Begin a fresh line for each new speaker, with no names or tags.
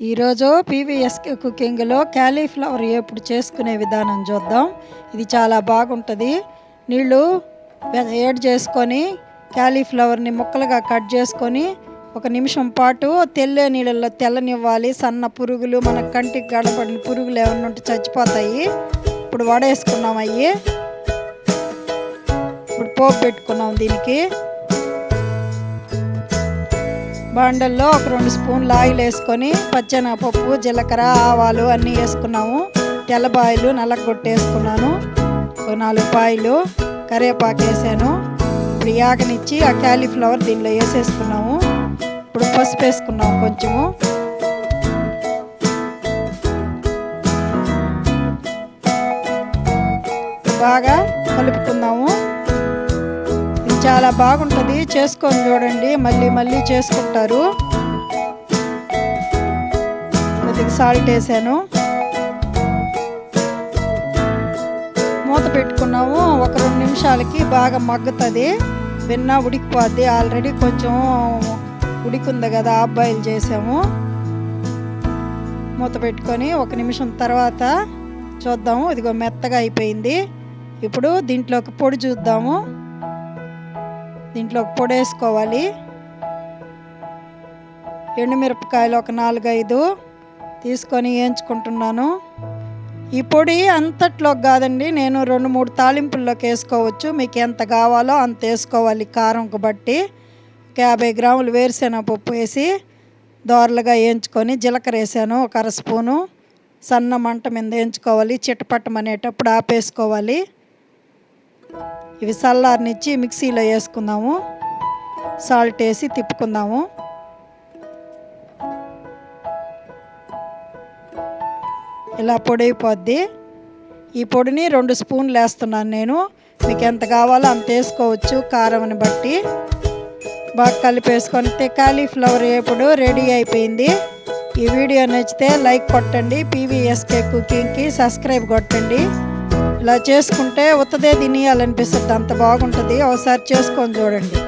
ఈరోజు PVSK కుకింగ్లో cauliflower ఎప్పుడు చేసుకునే విధానం చూద్దాం. ఇది చాలా బాగుంటుంది. నీళ్ళు యాడ్ చేసుకొని క్యాలీఫ్లవర్ని ముక్కలుగా కట్ చేసుకొని 1 నిమిషం పాటు తెల్లే నీళ్ళల్లో తెల్లనివ్వాలి. సన్న పురుగులు, మన కంటికి గడపడిన పురుగులు ఏమన్నా ఉంటే చచ్చిపోతాయి. ఇప్పుడు వడేసుకున్నాం అవి. ఇప్పుడు పోపు పెట్టుకున్నాం. దీనికి బాండల్లో ఒక 2 స్పూన్లు ఆయిల్ వేసుకొని పచ్చెనగపప్పు, జీలకర్ర, ఆవాలు అన్నీ వేసుకున్నాము. తెల్లబాయలు నల్లగొట్టేసుకున్నాను. 4 పాయలు కరివేపాకు వేసాను. ఇప్పుడు యాగనిచ్చి ఆ క్యాలీఫ్లవర్ దీనిలో వేసేసుకున్నాము. ఇప్పుడు పసుపు వేసుకున్నాము కొంచెము. బాగా కలుపుకుందాము. చాలా బాగుంటుంది, చేసుకొని చూడండి. మళ్ళీ చేసుకుంటారు. కొద్దిగా సాల్ట్ వేసాను. మూత పెట్టుకున్నాము. ఒక 2 నిమిషాలకి బాగా మగ్గుతుంది. వెన్న ఉడికిపోద్ది. ఆల్రెడీ కొంచెం ఉడికింది కదా, హాఫ్ బాయిల్ చేసాము. మూత పెట్టుకొని 1 నిమిషం తర్వాత చూద్దాము. ఇదిగో మెత్తగా అయిపోయింది. ఇప్పుడు దీంట్లోకి పొడి చూద్దాము. దీంట్లో పొడి వేసుకోవాలి. ఎండుమిరపకాయలు ఒక 4-5 తీసుకొని వేయించుకుంటున్నాను. ఈ పొడి అంతట్లోకి కాదండి, నేను 2-3 తాలింపుల్లోకి వేసుకోవచ్చు. మీకు ఎంత కావాలో అంత వేసుకోవాలి కారంకు బట్టి. 50 గ్రాములు వేరుశెనగపప్పు వేసి దోరలుగా వేయించుకొని జీలకర్ర వేసాను ఒక 1/2 స్పూను. సన్న మంట మీద వేయించుకోవాలి. చిట్టపట్టమనేటప్పుడు ఆపేసుకోవాలి. ఇవి చల్లారనిచ్చి మిక్సీలో వేసుకుందాము. సాల్ట్ వేసి తిప్పుకుందాము. ఇలా పొడి అయిపోద్ది. ఈ పొడిని 2 స్పూన్లు వేస్తున్నాను నేను. మీకు ఎంత కావాలో అంత వేసుకోవచ్చు కారంని బట్టి. బాగా కలిపేసుకొని కాలీఫ్లవర్ ఎప్పుడు రెడీ అయిపోయింది. ఈ వీడియో నచ్చితే లైక్ కొట్టండి. పీవీఎస్కే కుకింగ్కి సబ్స్క్రైబ్ కొట్టండి. ఇలా చేసుకుంటే ఉత్తదే తినేయాలనిపిస్తుంది. అంత బాగుంటుంది. ఒకసారి చేసుకొని చూడండి.